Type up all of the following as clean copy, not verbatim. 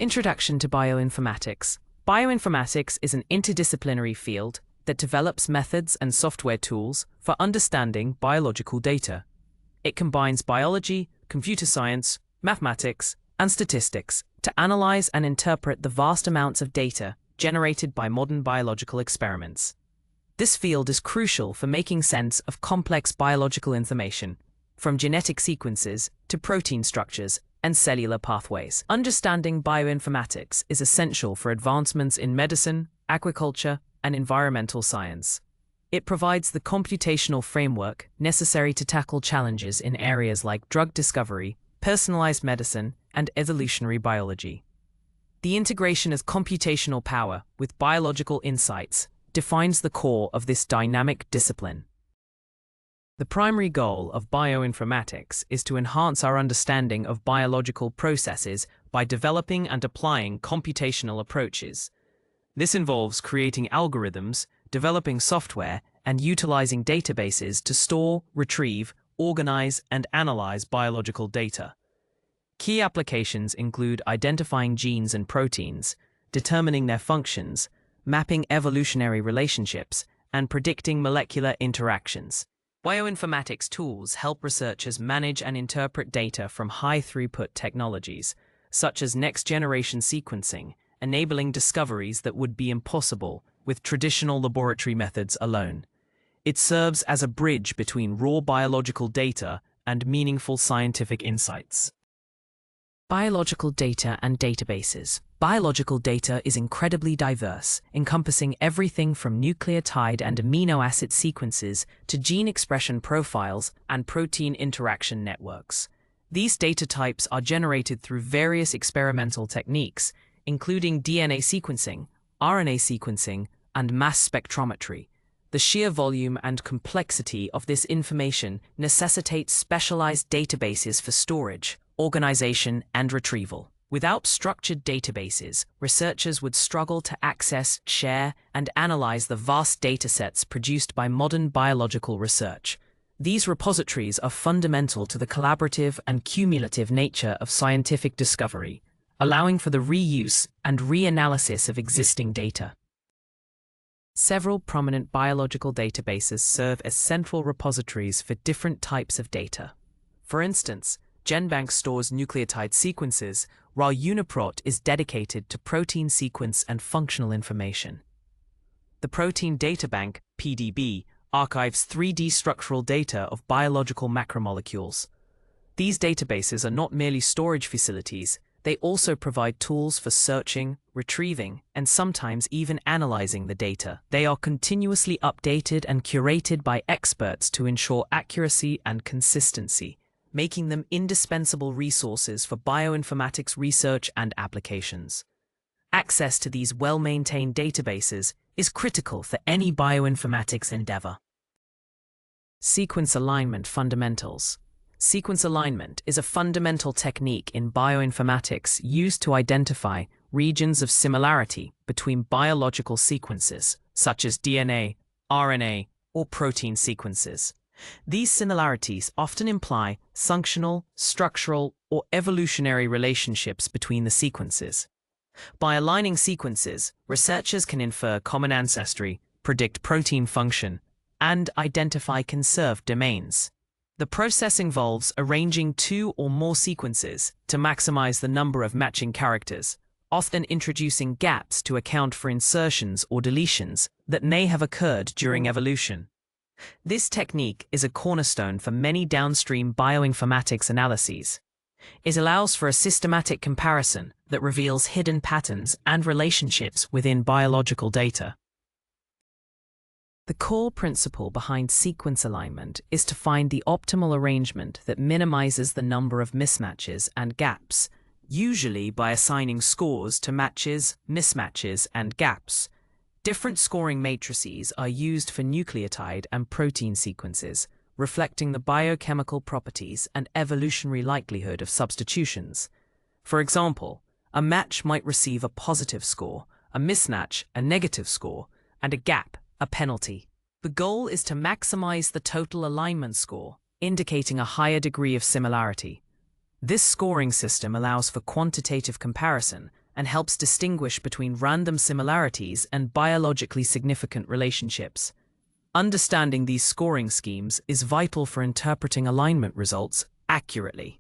Introduction to Bioinformatics. Bioinformatics is an interdisciplinary field that develops methods and software tools for understanding biological data. It combines biology, computer science, mathematics, and statistics to analyze and interpret the vast amounts of data generated by modern biological experiments. This field is crucial for making sense of complex biological information, from genetic sequences to protein structures and cellular pathways. Understanding bioinformatics is essential for advancements in medicine, agriculture, and environmental science. It provides the computational framework necessary to tackle challenges in areas like drug discovery, personalized medicine, and evolutionary biology. The integration of computational power with biological insights defines the core of this dynamic discipline. The primary goal of bioinformatics is to enhance our understanding of biological processes by developing and applying computational approaches. This involves creating algorithms, developing software, and utilizing databases to store, retrieve, organize, and analyze biological data. Key applications include identifying genes and proteins, determining their functions, mapping evolutionary relationships, and predicting molecular interactions. Bioinformatics tools help researchers manage and interpret data from high-throughput technologies, such as next-generation sequencing, enabling discoveries that would be impossible with traditional laboratory methods alone. It serves as a bridge between raw biological data and meaningful scientific insights. Biological data and databases. Biological data is incredibly diverse, encompassing everything from nucleotide and amino acid sequences to gene expression profiles and protein interaction networks. These data types are generated through various experimental techniques, including DNA sequencing, RNA sequencing, and mass spectrometry. The sheer volume and complexity of this information necessitates specialized databases for storage, organization, and retrieval. Without structured databases, researchers would struggle to access, share, and analyze the vast datasets produced by modern biological research. These repositories are fundamental to the collaborative and cumulative nature of scientific discovery, allowing for the reuse and reanalysis of existing data. Several prominent biological databases serve as central repositories for different types of data. For instance, GenBank stores nucleotide sequences, while UniProt is dedicated to protein sequence and functional information. The Protein Data Bank, PDB, archives 3D structural data of biological macromolecules. These databases are not merely storage facilities, they also provide tools for searching, retrieving, and sometimes even analyzing the data. They are continuously updated and curated by experts to ensure accuracy and consistency, making them indispensable resources for bioinformatics research and applications. Access to these well-maintained databases is critical for any bioinformatics endeavor. Sequence alignment fundamentals. Sequence alignment is a fundamental technique in bioinformatics used to identify regions of similarity between biological sequences, such as DNA, RNA, or protein sequences. These similarities often imply functional, structural, or evolutionary relationships between the sequences. By aligning sequences, researchers can infer common ancestry, predict protein function, and identify conserved domains. The process involves arranging two or more sequences to maximize the number of matching characters, often introducing gaps to account for insertions or deletions that may have occurred during evolution. This technique is a cornerstone for many downstream bioinformatics analyses. It allows for a systematic comparison that reveals hidden patterns and relationships within biological data. The core principle behind sequence alignment is to find the optimal arrangement that minimizes the number of mismatches and gaps, usually by assigning scores to matches, mismatches, and gaps. Different scoring matrices are used for nucleotide and protein sequences, reflecting the biochemical properties and evolutionary likelihood of substitutions. For example, a match might receive a positive score, a mismatch a negative score, and a gap a penalty. The goal is to maximize the total alignment score, indicating a higher degree of similarity. This scoring system allows for quantitative comparison and helps distinguish between random similarities and biologically significant relationships. Understanding these scoring schemes is vital for interpreting alignment results accurately.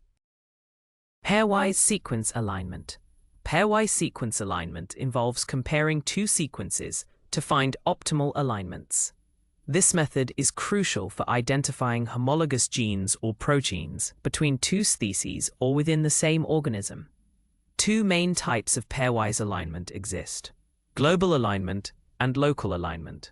Pairwise sequence alignment. Pairwise sequence alignment involves comparing two sequences to find optimal alignments. This method is crucial for identifying homologous genes or proteins between two species or within the same organism. Two main types of pairwise alignment exist: global alignment and local alignment.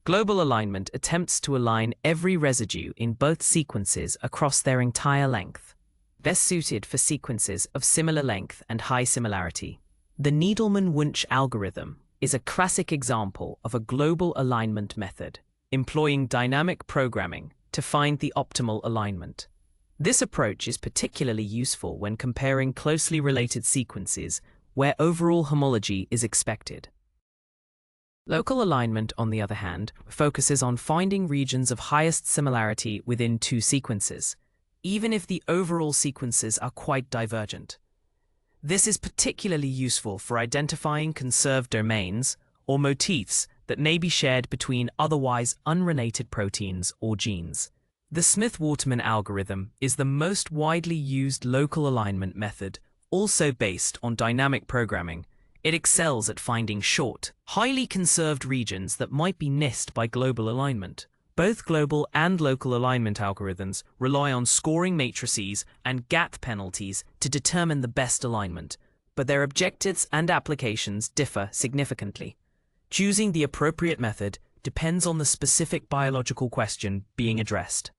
Global alignment attempts to align every residue in both sequences across their entire length, best suited for sequences of similar length and high similarity. The Needleman-Wunsch algorithm is a classic example of a global alignment method, employing dynamic programming to find the optimal alignment. This approach is particularly useful when comparing closely related sequences where overall homology is expected. Local alignment, on the other hand, focuses on finding regions of highest similarity within two sequences, even if the overall sequences are quite divergent. This is particularly useful for identifying conserved domains or motifs that may be shared between otherwise unrelated proteins or genes. The Smith-Waterman algorithm is the most widely used local alignment method, also based on dynamic programming. It excels at finding short, highly conserved regions that might be missed by global alignment. Both global and local alignment algorithms rely on scoring matrices and gap penalties to determine the best alignment, but their objectives and applications differ significantly. Choosing the appropriate method depends on the specific biological question being addressed.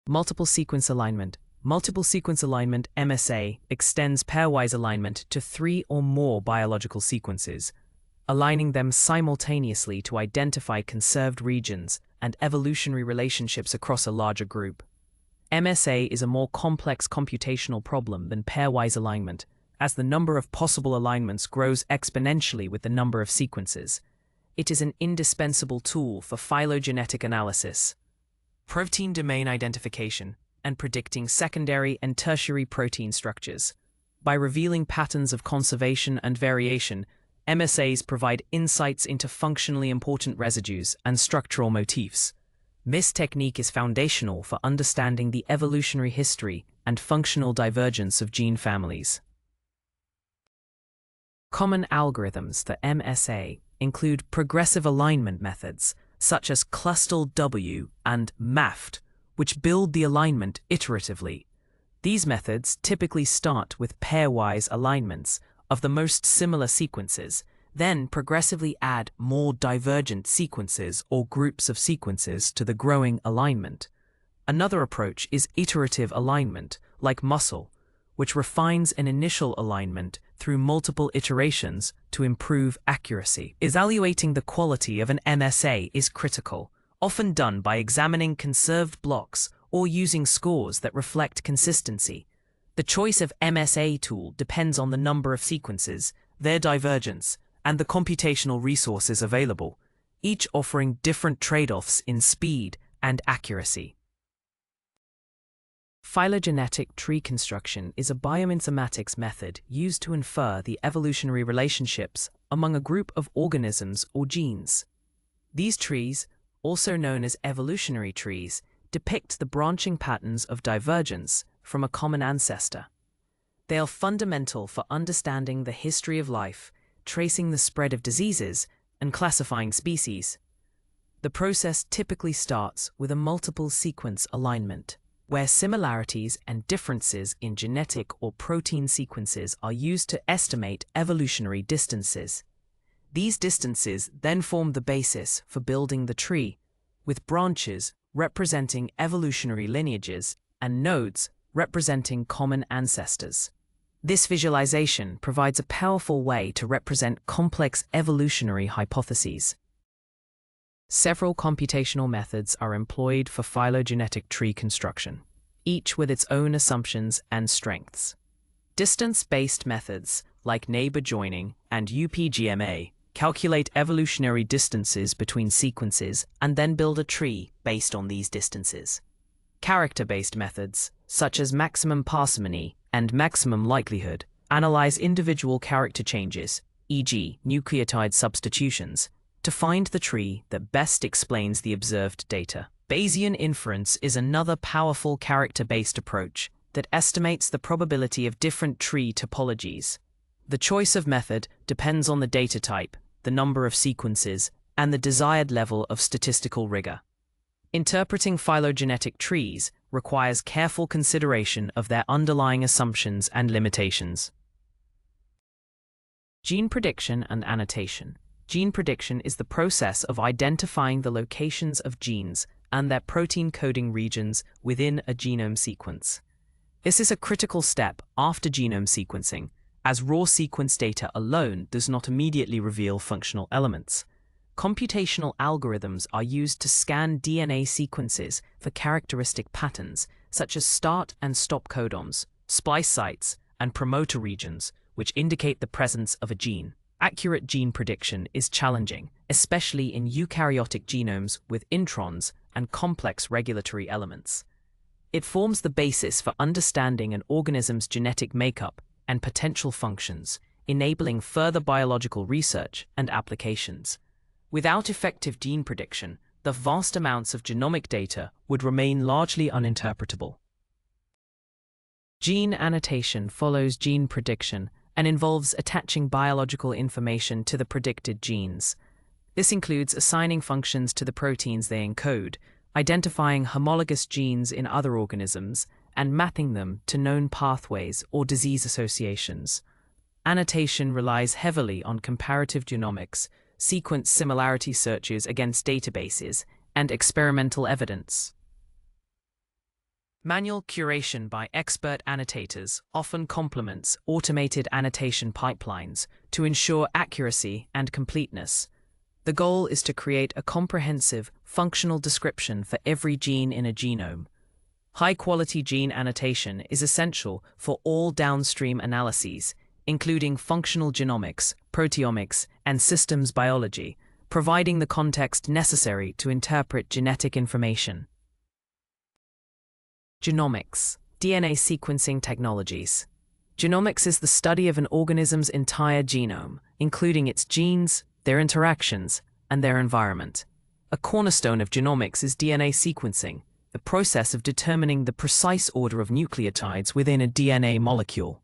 Multiple sequence alignment. Multiple sequence alignment (MSA) extends pairwise alignment to 3 or more biological sequences, aligning them simultaneously to identify conserved regions and evolutionary relationships across a larger group. MSA is a more complex computational problem than pairwise alignment, as the number of possible alignments grows exponentially with the number of sequences. It is an indispensable tool for phylogenetic analysis, protein domain identification, and predicting secondary and tertiary protein structures. By revealing patterns of conservation and variation, MSAs provide insights into functionally important residues and structural motifs. This technique is foundational for understanding the evolutionary history and functional divergence of gene families. Common algorithms for MSA include progressive alignment methods, such as ClustalW and MAFT, which build the alignment iteratively. These methods typically start with pairwise alignments of the most similar sequences, then progressively add more divergent sequences or groups of sequences to the growing alignment. Another approach is iterative alignment, like muscle, which refines an initial alignment through multiple iterations to improve accuracy. Evaluating the quality of an MSA is critical, often done by examining conserved blocks or using scores that reflect consistency. The choice of MSA tool depends on the number of sequences, their divergence, and the computational resources available, each offering different trade-offs in speed and accuracy. Phylogenetic tree construction is a bioinformatics method used to infer the evolutionary relationships among a group of organisms or genes. These trees, also known as evolutionary trees, depict the branching patterns of divergence from a common ancestor. They are fundamental for understanding the history of life, tracing the spread of diseases, and classifying species. The process typically starts with a multiple sequence alignment, where similarities and differences in genetic or protein sequences are used to estimate evolutionary distances. These distances then form the basis for building the tree, with branches representing evolutionary lineages and nodes representing common ancestors. This visualization provides a powerful way to represent complex evolutionary hypotheses. Several computational methods are employed for phylogenetic tree construction, each with its own assumptions and strengths. Distance-based methods, like neighbor joining and UPGMA, calculate evolutionary distances between sequences and then build a tree based on these distances. Character-based methods, such as maximum parsimony and maximum likelihood, analyze individual character changes, e.g., nucleotide substitutions, to find the tree that best explains the observed data. Bayesian inference is another powerful character-based approach that estimates the probability of different tree topologies. The choice of method depends on the data type, the number of sequences, and the desired level of statistical rigor. Interpreting phylogenetic trees requires careful consideration of their underlying assumptions and limitations. Gene prediction and annotation. Gene prediction is the process of identifying the locations of genes and their protein coding regions within a genome sequence. This is a critical step after genome sequencing, as raw sequence data alone does not immediately reveal functional elements. Computational algorithms are used to scan DNA sequences for characteristic patterns, such as start and stop codons, splice sites, and promoter regions, which indicate the presence of a gene. Accurate gene prediction is challenging, especially in eukaryotic genomes with introns and complex regulatory elements. It forms the basis for understanding an organism's genetic makeup and potential functions, enabling further biological research and applications. Without effective gene prediction, the vast amounts of genomic data would remain largely uninterpretable. Gene annotation follows gene prediction and involves attaching biological information to the predicted genes. This includes assigning functions to the proteins they encode, identifying homologous genes in other organisms, and mapping them to known pathways or disease associations. Annotation relies heavily on comparative genomics, sequence similarity searches against databases, and experimental evidence. Manual curation by expert annotators often complements automated annotation pipelines to ensure accuracy and completeness. The goal is to create a comprehensive, functional description for every gene in a genome. High-quality gene annotation is essential for all downstream analyses, including functional genomics, proteomics, and systems biology, providing the context necessary to interpret genetic information. Genomics, DNA sequencing technologies. Genomics is the study of an organism's entire genome, including its genes, their interactions, and their environment. A cornerstone of genomics is DNA sequencing, the process of determining the precise order of nucleotides within a DNA molecule.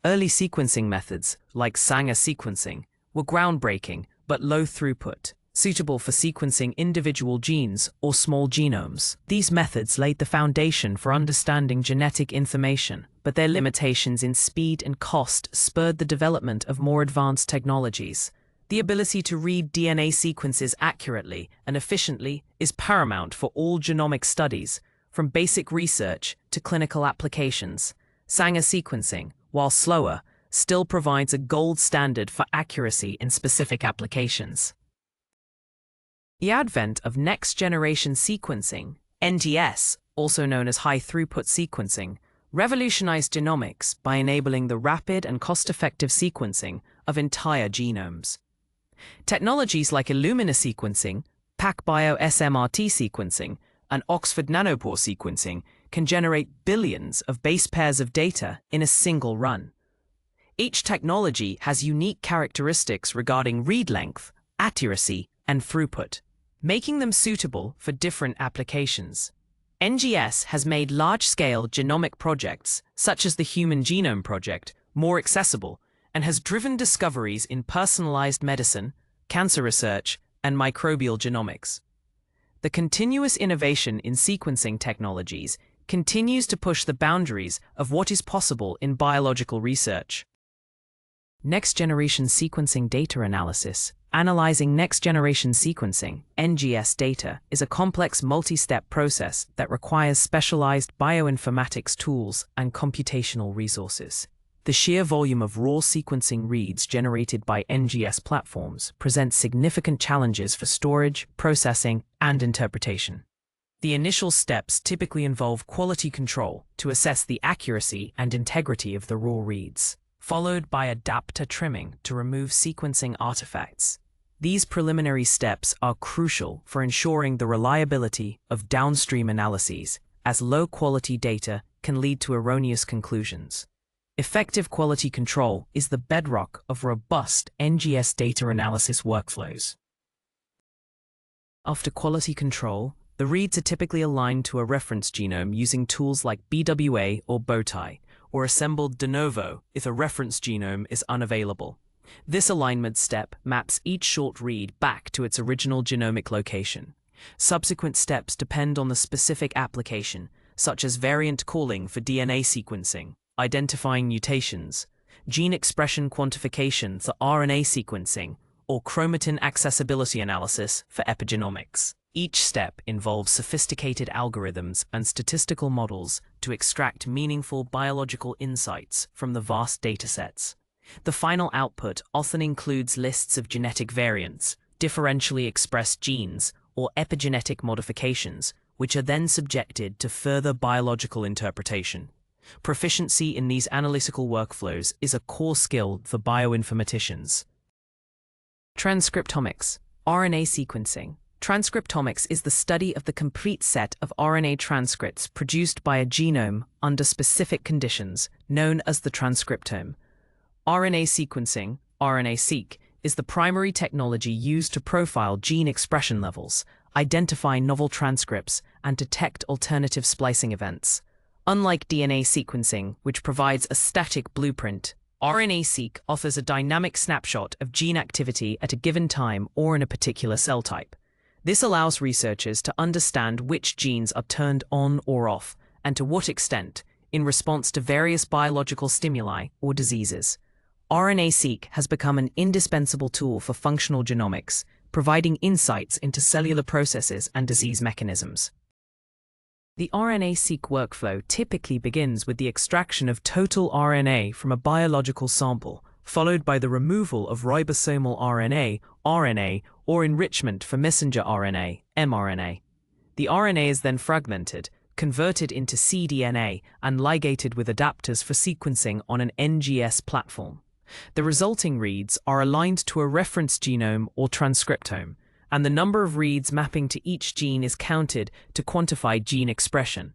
Early sequencing methods, like Sanger sequencing, were groundbreaking but low throughput, suitable for sequencing individual genes or small genomes. These methods laid the foundation for understanding genetic information, but their limitations in speed and cost spurred the development of more advanced technologies. The ability to read DNA sequences accurately and efficiently is paramount for all genomic studies, from basic research to clinical applications. Sanger sequencing, while slower, still provides a gold standard for accuracy in specific applications. The advent of next-generation sequencing, NGS, also known as high-throughput sequencing, revolutionized genomics by enabling the rapid and cost-effective sequencing of entire genomes. Technologies like Illumina sequencing, PacBio SMRT sequencing, and Oxford nanopore sequencing can generate billions of base pairs of data in a single run. Each technology has unique characteristics regarding read length, accuracy, and throughput, making them suitable for different applications. NGS has made large-scale genomic projects, such as the Human Genome Project, more accessible and has driven discoveries in personalized medicine, cancer research, and microbial genomics. The continuous innovation in sequencing technologies continues to push the boundaries of what is possible in biological research. Next-generation sequencing data analysis. Analyzing next-generation sequencing, NGS data, is a complex multi-step process that requires specialized bioinformatics tools and computational resources. The sheer volume of raw sequencing reads generated by NGS platforms presents significant challenges for storage, processing, and interpretation. The initial steps typically involve quality control to assess the accuracy and integrity of the raw reads, followed by adapter trimming to remove sequencing artifacts. These preliminary steps are crucial for ensuring the reliability of downstream analyses, as low-quality data can lead to erroneous conclusions. Effective quality control is the bedrock of robust NGS data analysis workflows. After quality control, the reads are typically aligned to a reference genome using tools like BWA or Bowtie, or assembled de novo if a reference genome is unavailable. This alignment step maps each short read back to its original genomic location. Subsequent steps depend on the specific application, such as variant calling for DNA sequencing, identifying mutations, gene expression quantification for RNA sequencing, or chromatin accessibility analysis for epigenomics. Each step involves sophisticated algorithms and statistical models to extract meaningful biological insights from the vast datasets. The final output often includes lists of genetic variants, differentially expressed genes, or epigenetic modifications, which are then subjected to further biological interpretation. Proficiency in these analytical workflows is a core skill for bioinformaticians. Transcriptomics, RNA sequencing. Transcriptomics is the study of the complete set of RNA transcripts produced by a genome under specific conditions, known as the transcriptome. RNA sequencing, RNA-seq, is the primary technology used to profile gene expression levels, identify novel transcripts, and detect alternative splicing events. Unlike DNA sequencing, which provides a static blueprint, RNA-seq offers a dynamic snapshot of gene activity at a given time or in a particular cell type. This allows researchers to understand which genes are turned on or off, and to what extent, in response to various biological stimuli or diseases. RNA-seq has become an indispensable tool for functional genomics, providing insights into cellular processes and disease mechanisms. The RNA-seq workflow typically begins with the extraction of total RNA from a biological sample, followed by the removal of ribosomal RNA, RNA, or enrichment for messenger RNA, mRNA. The RNA is then fragmented, converted into cDNA, and ligated with adapters for sequencing on an NGS platform. The resulting reads are aligned to a reference genome or transcriptome, and the number of reads mapping to each gene is counted to quantify gene expression.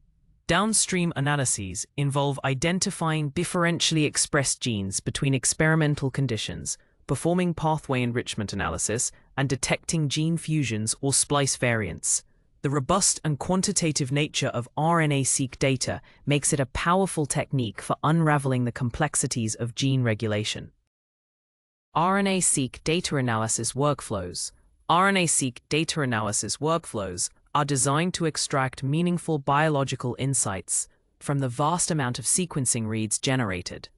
Downstream analyses involve identifying differentially expressed genes between experimental conditions, performing pathway enrichment analysis, and detecting gene fusions or splice variants. The robust and quantitative nature of RNA-seq data makes it a powerful technique for unraveling the complexities of gene regulation. RNA-seq data analysis workflows. RNA-seq data analysis workflows are designed to extract meaningful biological insights from the vast amount of sequencing reads generated.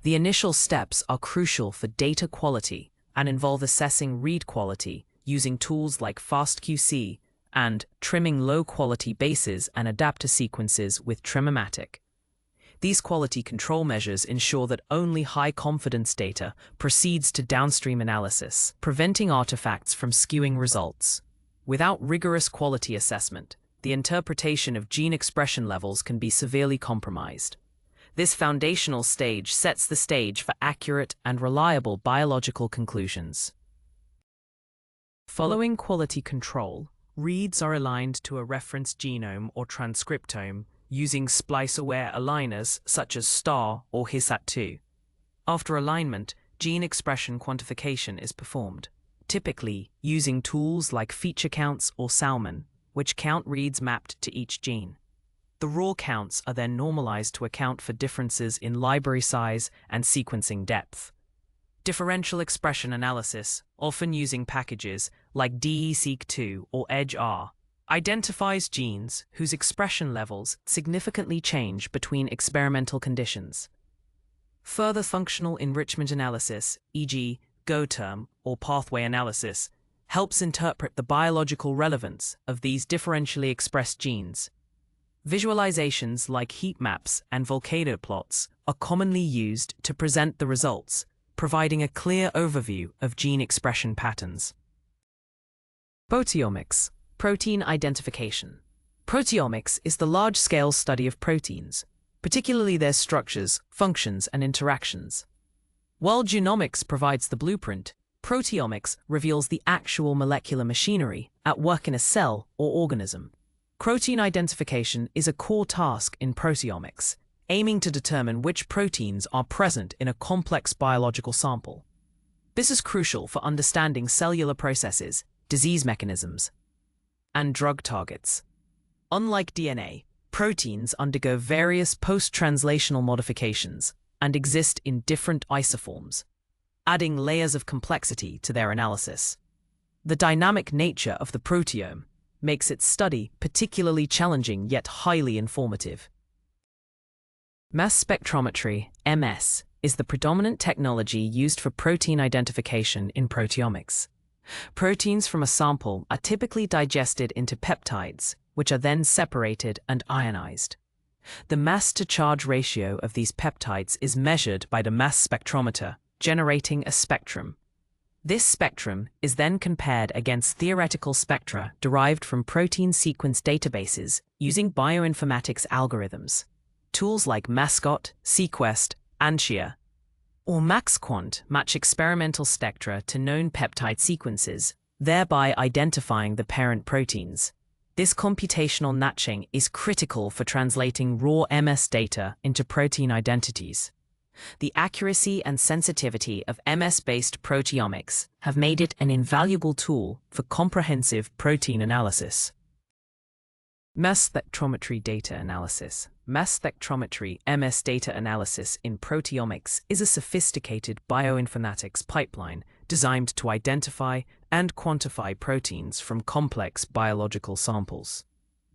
The initial steps are crucial for data quality and involve assessing read quality using tools like FastQC and trimming low-quality bases and adapter sequences with Trimomatic. These quality control measures ensure that only high-confidence data proceeds to downstream analysis, preventing artifacts from skewing results. Without rigorous quality assessment, the interpretation of gene expression levels can be severely compromised. This foundational stage sets the stage for accurate and reliable biological conclusions. Following quality control, reads are aligned to a reference genome or transcriptome using splice-aware aligners such as STAR or HISAT2. After alignment, gene expression quantification is performed, typically using tools like feature counts or Salmon, which count reads mapped to each gene. The raw counts are then normalized to account for differences in library size and sequencing depth. Differential expression analysis, often using packages like DE-seq2 or EDGE-R, identifies genes whose expression levels significantly change between experimental conditions. Further functional enrichment analysis, e.g., GO-term or pathway analysis, helps interpret the biological relevance of these differentially expressed genes. Visualizations like heat maps and volcano plots are commonly used to present the results, providing a clear overview of gene expression patterns. Proteomics, protein identification. Proteomics is the large-scale study of proteins, particularly their structures, functions, and interactions. While genomics provides the blueprint, proteomics reveals the actual molecular machinery at work in a cell or organism. Protein identification is a core task in proteomics, aiming to determine which proteins are present in a complex biological sample. This is crucial for understanding cellular processes, disease mechanisms, and drug targets. Unlike DNA, proteins undergo various post-translational modifications and exist in different isoforms, adding layers of complexity to their analysis. The dynamic nature of the proteome makes its study particularly challenging yet highly informative. Mass spectrometry, MS, is the predominant technology used for protein identification in proteomics. Proteins from a sample are typically digested into peptides, which are then separated and ionized. The mass-to-charge ratio of these peptides is measured by the mass spectrometer, generating a spectrum. This spectrum is then compared against theoretical spectra derived from protein sequence databases using bioinformatics algorithms. Tools like MASCOT, Sequest, ANSHIA, or MaxQuant match experimental spectra to known peptide sequences, thereby identifying the parent proteins. This computational matching is critical for translating raw MS data into protein identities. The accuracy and sensitivity of MS-based proteomics have made it an invaluable tool for comprehensive protein analysis. Mass spectrometry data analysis. Mass spectrometry (MS) data analysis in proteomics is a sophisticated bioinformatics pipeline designed to identify and quantify proteins from complex biological samples.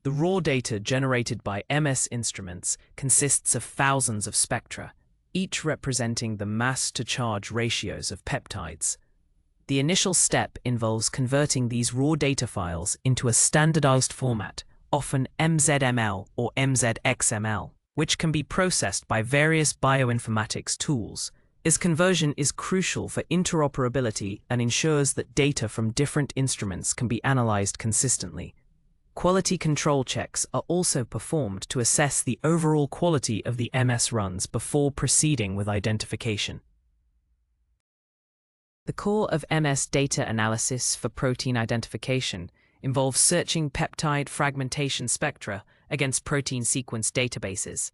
The raw data generated by MS instruments consists of thousands of spectra, each representing the mass-to-charge ratios of peptides. The initial step involves converting these raw data files into a standardized format, often MZML or MZXML, which can be processed by various bioinformatics tools. This conversion is crucial for interoperability and ensures that data from different instruments can be analyzed consistently. Quality control checks are also performed to assess the overall quality of the MS runs before proceeding with identification. The core of MS data analysis for protein identification involves searching peptide fragmentation spectra against protein sequence databases.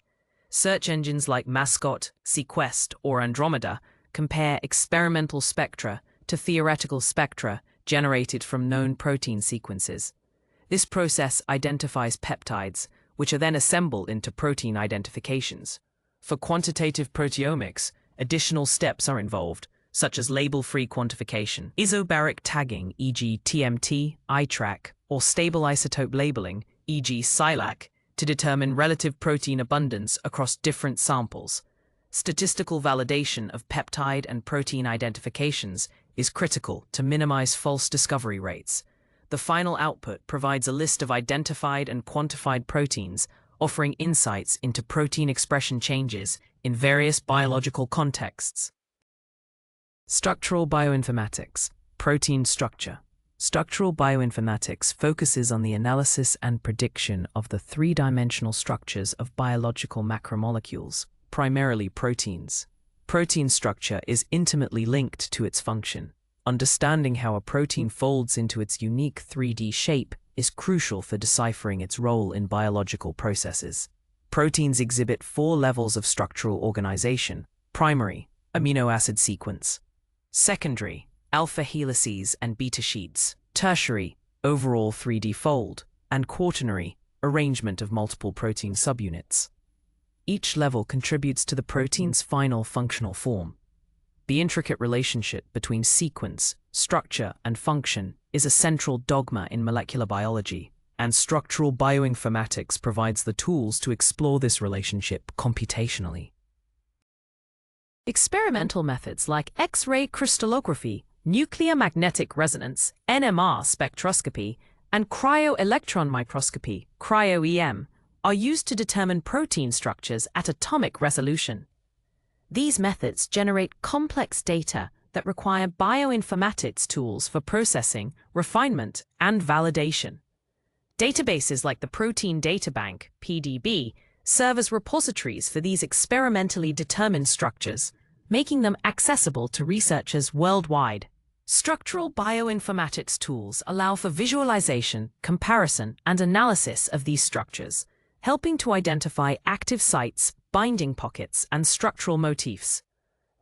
Search engines like MASCOT, Sequest, or Andromeda compare experimental spectra to theoretical spectra generated from known protein sequences. This process identifies peptides, which are then assembled into protein identifications. For quantitative proteomics, additional steps are involved, such as label-free quantification, isobaric tagging, e.g. TMT, iTrack, or stable isotope labeling, e.g. SILAC, to determine relative protein abundance across different samples. Statistical validation of peptide and protein identifications is critical to minimize false discovery rates. The final output provides a list of identified and quantified proteins, offering insights into protein expression changes in various biological contexts. Structural bioinformatics, protein structure. Structural bioinformatics focuses on the analysis and prediction of the three-dimensional structures of biological macromolecules, primarily proteins. Protein structure is intimately linked to its function. Understanding how a protein folds into its unique 3D shape is crucial for deciphering its role in biological processes. Proteins exhibit 4 levels of structural organization: primary, amino acid sequence; secondary, alpha helices and beta sheets; tertiary, overall 3D fold; and quaternary, arrangement of multiple protein subunits. Each level contributes to the protein's final functional form. The intricate relationship between sequence, structure, and function is a central dogma in molecular biology, and structural bioinformatics provides the tools to explore this relationship computationally. Experimental methods like X-ray crystallography, nuclear magnetic resonance, NMR spectroscopy, and cryo-electron microscopy, cryo-EM, are used to determine protein structures at atomic resolution. These methods generate complex data that require bioinformatics tools for processing, refinement, and validation. Databases like the Protein Data Bank, PDB, serve as repositories for these experimentally determined structures, making them accessible to researchers worldwide. Structural bioinformatics tools allow for visualization, comparison, and analysis of these structures, helping to identify active sites, binding pockets, and structural motifs.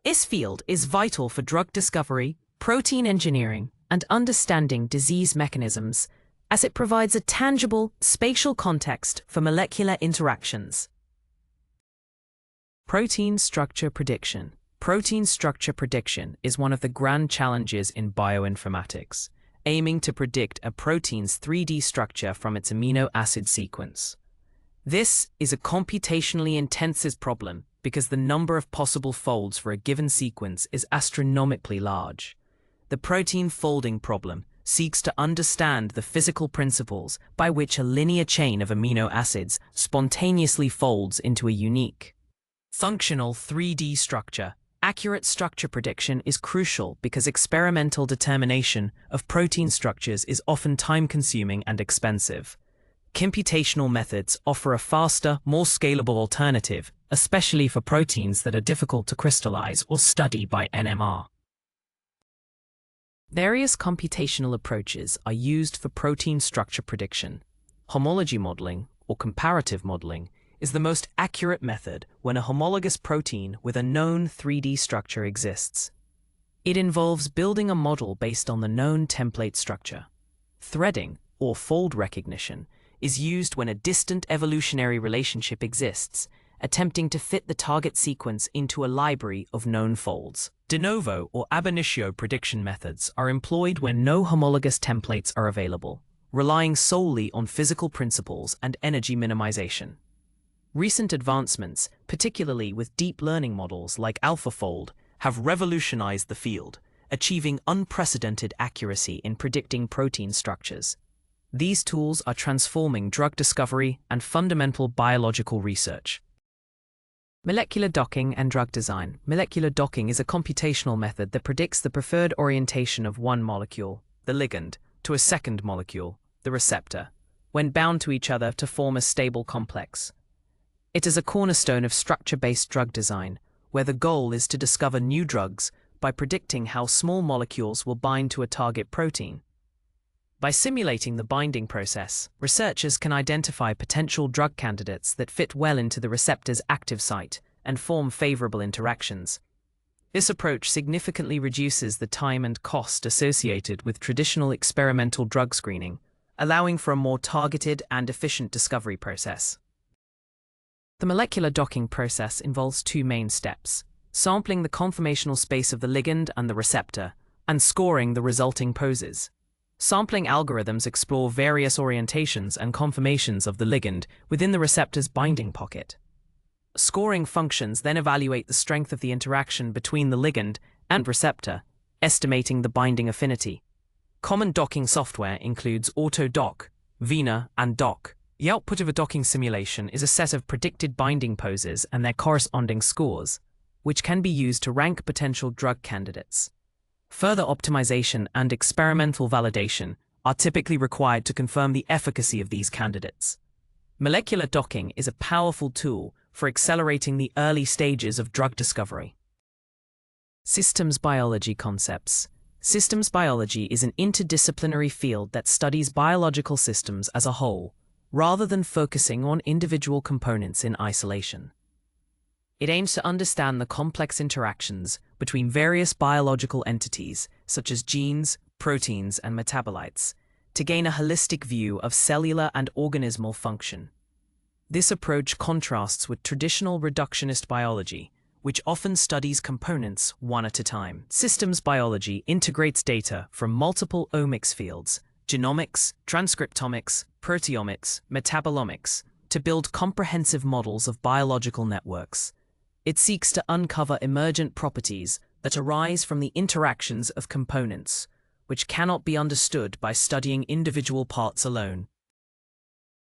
This field is vital for drug discovery, protein engineering, and understanding disease mechanisms, as it provides a tangible, spatial context for molecular interactions. Protein structure prediction. Protein structure prediction is one of the grand challenges in bioinformatics, aiming to predict a protein's 3D structure from its amino acid sequence. This is a computationally intensive problem because the number of possible folds for a given sequence is astronomically large. The protein folding problem seeks to understand the physical principles by which a linear chain of amino acids spontaneously folds into a unique, functional 3D structure. Accurate structure prediction is crucial because experimental determination of protein structures is often time-consuming and expensive. Computational methods offer a faster, more scalable alternative, especially for proteins that are difficult to crystallize or study by NMR. Various computational approaches are used for protein structure prediction. Homology modeling, or comparative modeling, is the most accurate method when a homologous protein with a known 3D structure exists. It involves building a model based on the known template structure. Threading, or fold recognition, is used when a distant evolutionary relationship exists, attempting to fit the target sequence into a library of known folds. De novo or ab initio prediction methods are employed when no homologous templates are available, relying solely on physical principles and energy minimization. Recent advancements, particularly with deep learning models like AlphaFold, have revolutionized the field, achieving unprecedented accuracy in predicting protein structures. These tools are transforming drug discovery and fundamental biological research. Molecular docking and drug design. Molecular docking is a computational method that predicts the preferred orientation of one molecule, the ligand, to a second molecule, the receptor, when bound to each other to form a stable complex. It is a cornerstone of structure-based drug design, where the goal is to discover new drugs by predicting how small molecules will bind to a target protein. By simulating the binding process, researchers can identify potential drug candidates that fit well into the receptor's active site and form favorable interactions. This approach significantly reduces the time and cost associated with traditional experimental drug screening, allowing for a more targeted and efficient discovery process. The molecular docking process involves two main steps: sampling the conformational space of the ligand and the receptor, and scoring the resulting poses. Sampling algorithms explore various orientations and conformations of the ligand within the receptor's binding pocket. Scoring functions then evaluate the strength of the interaction between the ligand and receptor, estimating the binding affinity. Common docking software includes AutoDock, Vena, and Dock. The output of a docking simulation is a set of predicted binding poses and their corresponding scores, which can be used to rank potential drug candidates. Further optimization and experimental validation are typically required to confirm the efficacy of these candidates. Molecular docking is a powerful tool for accelerating the early stages of drug discovery. Systems biology concepts. Systems biology is an interdisciplinary field that studies biological systems as a whole, rather than focusing on individual components in isolation. It aims to understand the complex interactions between various biological entities, such as genes, proteins, and metabolites, to gain a holistic view of cellular and organismal function. This approach contrasts with traditional reductionist biology, which often studies components one at a time. Systems biology integrates data from multiple omics fields, genomics, transcriptomics, proteomics, metabolomics, to build comprehensive models of biological networks. It seeks to uncover emergent properties that arise from the interactions of components, which cannot be understood by studying individual parts alone.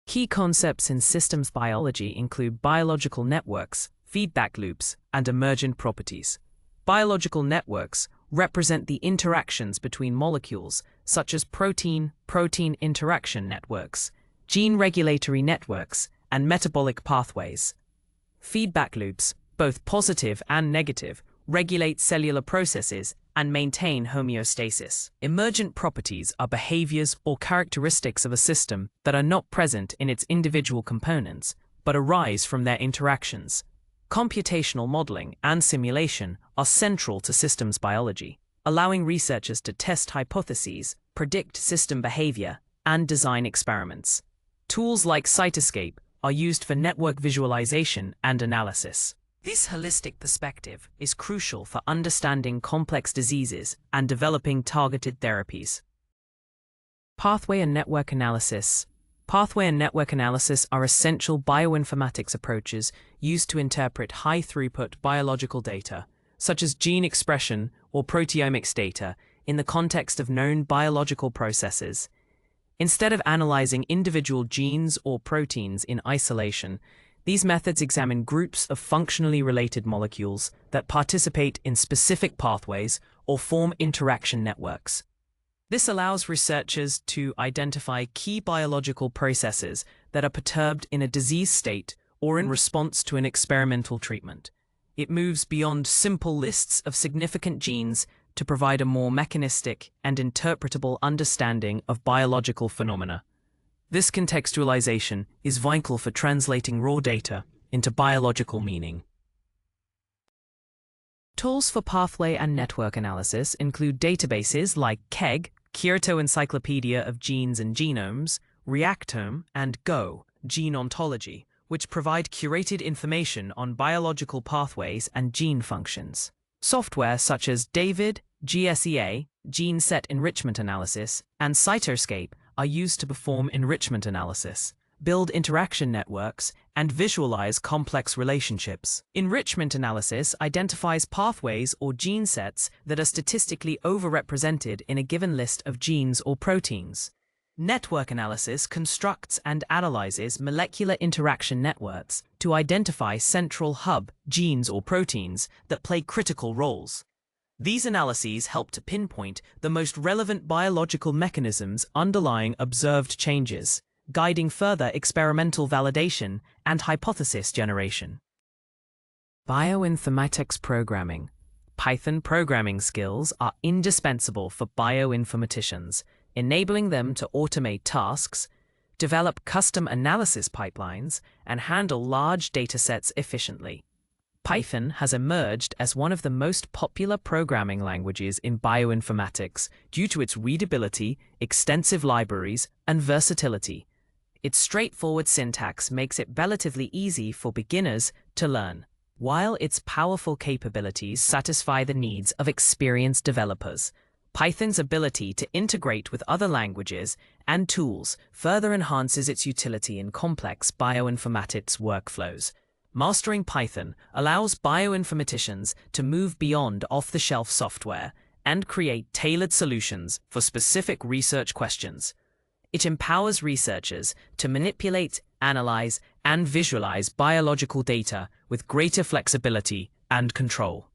Key concepts in systems biology include biological networks, feedback loops, and emergent properties. Biological networks represent the interactions between molecules, such as protein-protein interaction networks, gene regulatory networks, and metabolic pathways. Feedback loops, both positive and negative, regulate cellular processes and maintain homeostasis. Emergent properties are behaviors or characteristics of a system that are not present in its individual components, but arise from their interactions. Computational modeling and simulation are central to systems biology, allowing researchers to test hypotheses, predict system behavior, and design experiments. Tools like Cytoscape are used for network visualization and analysis. This holistic perspective is crucial for understanding complex diseases and developing targeted therapies. Pathway and network analysis. Pathway and network analysis are essential bioinformatics approaches used to interpret high-throughput biological data, such as gene expression or proteomics data, in the context of known biological processes. Instead of analyzing individual genes or proteins in isolation, these methods examine groups of functionally related molecules that participate in specific pathways or form interaction networks. This allows researchers to identify key biological processes that are perturbed in a disease state or in response to an experimental treatment. It moves beyond simple lists of significant genes to provide a more mechanistic and interpretable understanding of biological phenomena. This contextualization is vital for translating raw data into biological meaning. Tools for pathway and network analysis include databases like KEGG, Kyoto Encyclopedia of Genes and Genomes, Reactome, and Go, Gene Ontology, which provide curated information on biological pathways and gene functions. Software such as David, GSEA, Gene Set Enrichment Analysis, and Cytoscape are used to perform enrichment analysis, build interaction networks, and visualize complex relationships. Enrichment analysis identifies pathways or gene sets that are statistically overrepresented in a given list of genes or proteins. Network analysis constructs and analyzes molecular interaction networks to identify central hub genes or proteins that play critical roles. These analyses help to pinpoint the most relevant biological mechanisms underlying observed changes, guiding further experimental validation and hypothesis generation. Bioinformatics programming. Python programming skills are indispensable for bioinformaticians, enabling them to automate tasks, develop custom analysis pipelines, and handle large datasets efficiently. Python has emerged as one of the most popular programming languages in bioinformatics due to its readability, extensive libraries, and versatility. Its straightforward syntax makes it relatively easy for beginners to learn, while its powerful capabilities satisfy the needs of experienced developers. Python's ability to integrate with other languages and tools further enhances its utility in complex bioinformatics workflows. Mastering Python allows bioinformaticians to move beyond off-the-shelf software and create tailored solutions for specific research questions. It empowers researchers to manipulate, analyze, and visualize biological data with greater flexibility and control.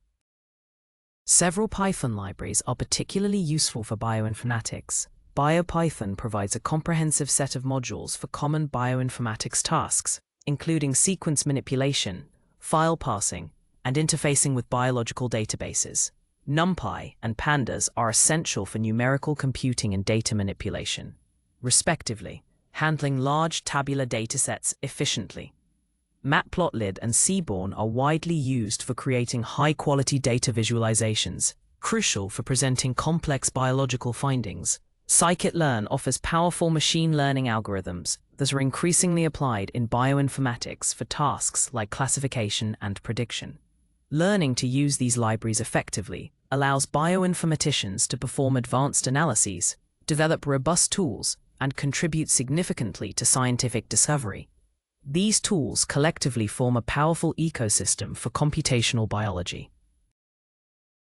Several Python libraries are particularly useful for bioinformatics. BioPython provides a comprehensive set of modules for common bioinformatics tasks, including sequence manipulation, file parsing, and interfacing with biological databases. NumPy and Pandas are essential for numerical computing and data manipulation, respectively, handling large tabular datasets efficiently. Matplotlib and Seaborn are widely used for creating high-quality data visualizations, crucial for presenting complex biological findings. Scikit-learn offers powerful machine learning algorithms that are increasingly applied in bioinformatics for tasks like classification and prediction. Learning to use these libraries effectively allows bioinformaticians to perform advanced analyses, develop robust tools, and contribute significantly to scientific discovery. These tools collectively form a powerful ecosystem for computational biology.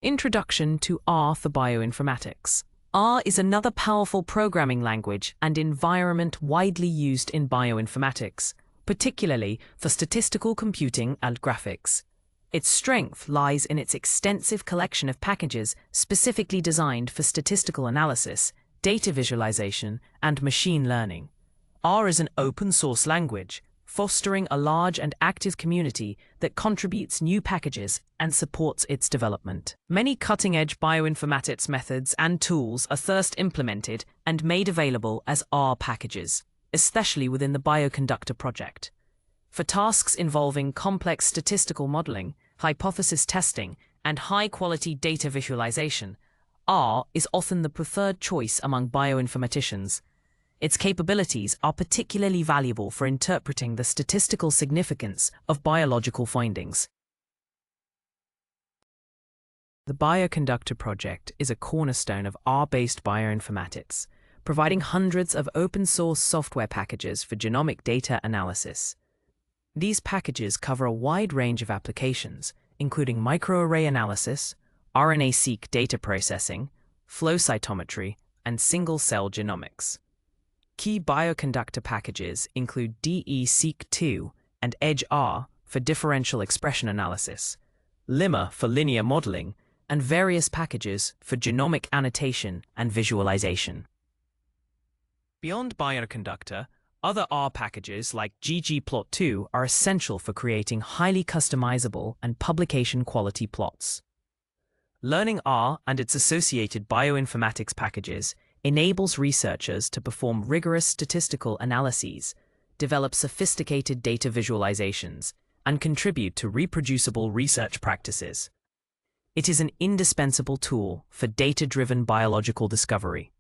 Introduction to R for bioinformatics. R is another powerful programming language and environment widely used in bioinformatics, particularly for statistical computing and graphics. Its strength lies in its extensive collection of packages specifically designed for statistical analysis, data visualization, and machine learning. R is an open-source language, fostering a large and active community that contributes new packages and supports its development. Many cutting-edge bioinformatics methods and tools are first implemented and made available as R packages, especially within the Bioconductor project. For tasks involving complex statistical modeling, hypothesis testing, and high-quality data visualization, R is often the preferred choice among bioinformaticians. Its capabilities are particularly valuable for interpreting the statistical significance of biological findings. The Bioconductor project is a cornerstone of R-based bioinformatics, providing hundreds of open-source software packages for genomic data analysis. These packages cover a wide range of applications, including microarray analysis, RNA-seq data processing, flow cytometry, and single-cell genomics. Key bioconductor packages include DE-seq2 and EDGE-R for differential expression analysis, Limma for linear modeling, and various packages for genomic annotation and visualization. Beyond Bioconductor, other R packages like ggplot2 are essential for creating highly customizable and publication-quality plots. Learning R and its associated bioinformatics packages enables researchers to perform rigorous statistical analyses, develop sophisticated data visualizations, and contribute to reproducible research practices. It is an indispensable tool for data-driven biological discovery.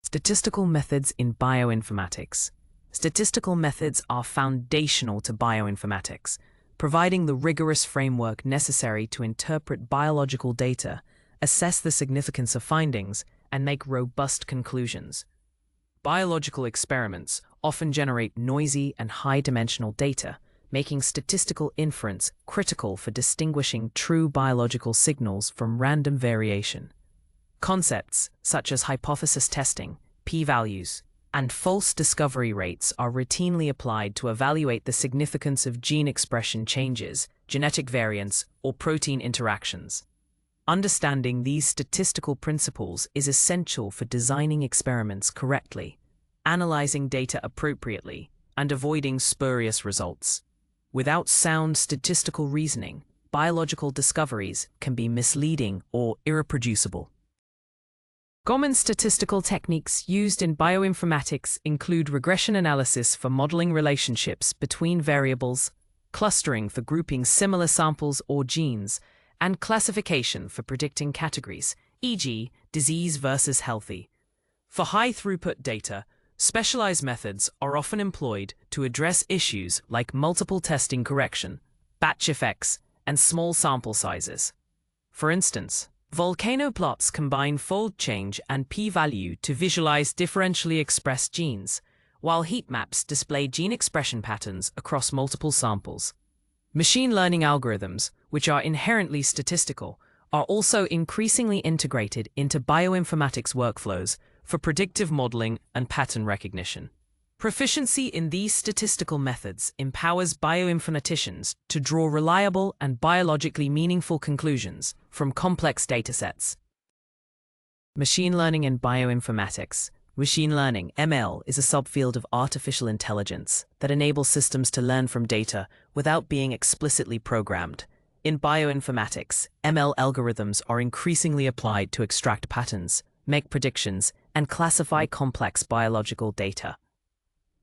Statistical methods in bioinformatics. Statistical methods are foundational to bioinformatics, providing the rigorous framework necessary to interpret biological data, assess the significance of findings, and make robust conclusions. Biological experiments often generate noisy and high-dimensional data, making statistical inference critical for distinguishing true biological signals from random variation. Concepts such as hypothesis testing, p-values, and false discovery rates are routinely applied to evaluate the significance of gene expression changes, genetic variants, or protein interactions. Understanding these statistical principles is essential for designing experiments correctly, analyzing data appropriately, and avoiding spurious results. Without sound statistical reasoning, biological discoveries can be misleading or irreproducible. Common statistical techniques used in bioinformatics include regression analysis for modeling relationships between variables, clustering for grouping similar samples or genes, and classification for predicting categories, e.g., disease versus healthy. For high-throughput data, specialized methods are often employed to address issues like multiple testing correction, batch effects, and small sample sizes. For instance, volcano plots combine fold change and p-value to visualize differentially expressed genes, while heat maps display gene expression patterns across multiple samples. Machine learning algorithms, which are inherently statistical, are also increasingly integrated into bioinformatics workflows for predictive modeling and pattern recognition. Proficiency in these statistical methods empowers bioinformaticians to draw reliable and biologically meaningful conclusions from complex datasets. Machine learning in bioinformatics. Machine learning, ML, is a subfield of artificial intelligence that enables systems to learn from data without being explicitly programmed. In bioinformatics, ML algorithms are increasingly applied to extract patterns, make predictions, and classify complex biological data.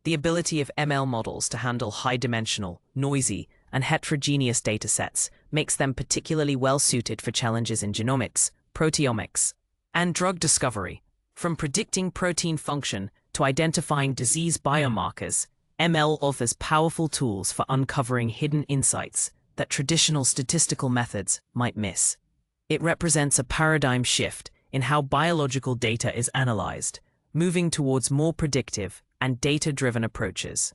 The ability of ML models to handle high-dimensional, noisy, and heterogeneous datasets makes them particularly well-suited for challenges in genomics, proteomics, and drug discovery. From predicting protein function to identifying disease biomarkers, ML offers powerful tools for uncovering hidden insights that traditional statistical methods might miss. It represents a paradigm shift in how biological data is analyzed, moving towards more predictive and data-driven approaches.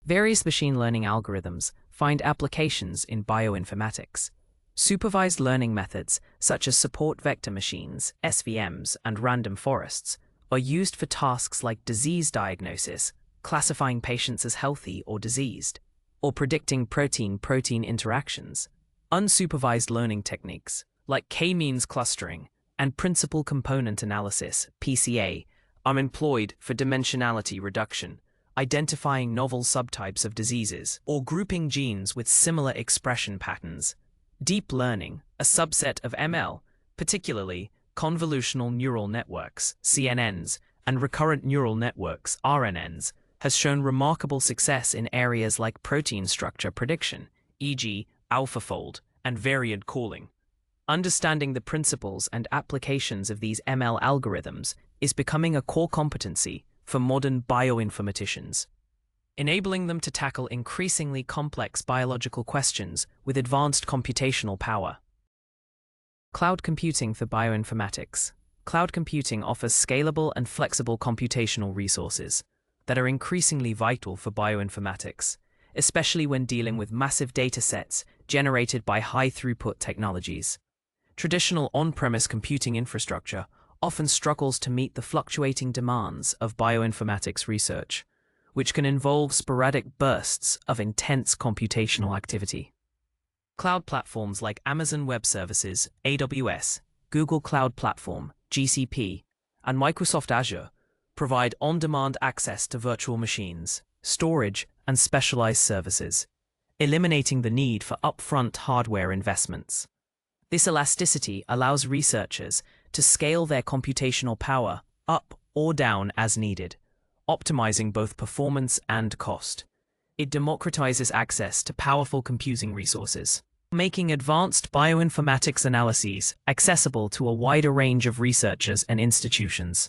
Various machine learning algorithms find applications in bioinformatics. Supervised learning methods, such as support vector machines, SVMs, and random forests, are used for tasks like disease diagnosis, classifying patients as healthy or diseased, or predicting protein-protein interactions. Unsupervised learning techniques, like k-means clustering and principal component analysis, PCA, are employed for dimensionality reduction, identifying novel subtypes of diseases, or grouping genes with similar expression patterns. Deep learning, a subset of ML, particularly convolutional neural networks, CNNs, and recurrent neural networks, RNNs, has shown remarkable success in areas like protein structure prediction, e.g., AlphaFold, and variant calling. Understanding the principles and applications of these ML algorithms is becoming a core competency for modern bioinformaticians, enabling them to tackle increasingly complex biological questions with advanced computational power. Cloud computing for bioinformatics. Cloud computing offers scalable and flexible computational resources that are increasingly vital for bioinformatics, especially when dealing with massive datasets generated by high-throughput technologies. Traditional on-premise computing infrastructure often struggles to meet the fluctuating demands of bioinformatics research, which can involve sporadic bursts of intense computational activity. Cloud platforms like Amazon Web Services, AWS, Google Cloud Platform, GCP, and Microsoft Azure provide on-demand access to virtual machines, storage, and specialized services, eliminating the need for upfront hardware investments. This elasticity allows researchers to scale their computational power up or down as needed, optimizing both performance and cost. It democratizes access to powerful computing resources, making advanced bioinformatics analyses accessible to a wider range of researchers and institutions.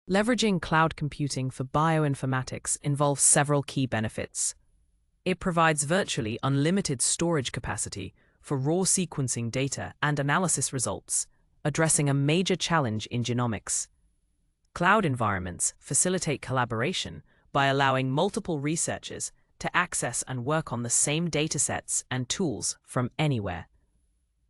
Leveraging cloud computing for bioinformatics involves several key benefits. It provides virtually unlimited storage capacity for raw sequencing data and analysis results, addressing a major challenge in genomics. Cloud environments facilitate collaboration by allowing multiple researchers to access and work on the same datasets and tools from anywhere.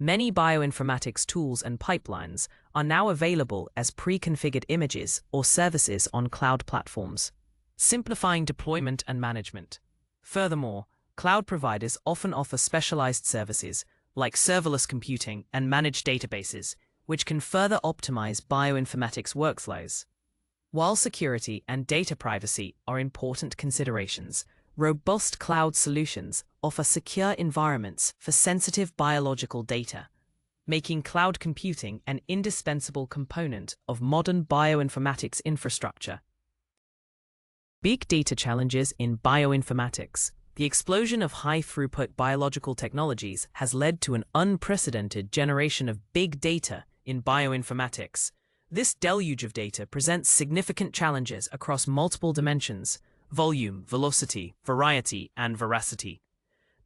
Many bioinformatics tools and pipelines are now available as pre-configured images or services on cloud platforms, simplifying deployment and management. Furthermore, cloud providers often offer specialized services like serverless computing and managed databases, which can further optimize bioinformatics workflows. While security and data privacy are important considerations, robust cloud solutions offer secure environments for sensitive biological data, making cloud computing an indispensable component of modern bioinformatics infrastructure. Big data challenges in bioinformatics. The explosion of high-throughput biological technologies has led to an unprecedented generation of big data in bioinformatics. This deluge of data presents significant challenges across multiple dimensions: volume, velocity, variety, and veracity.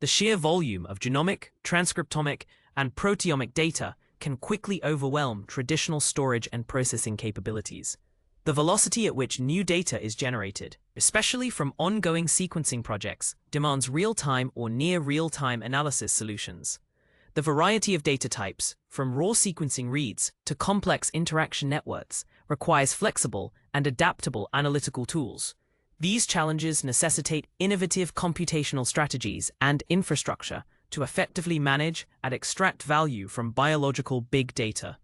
The sheer volume of genomic, transcriptomic, and proteomic data can quickly overwhelm traditional storage and processing capabilities. The velocity at which new data is generated, especially from ongoing sequencing projects, demands real-time or near real-time analysis solutions. The variety of data types, from raw sequencing reads to complex interaction networks, requires flexible and adaptable analytical tools. These challenges necessitate innovative computational strategies and infrastructure to effectively manage and extract value from biological big data.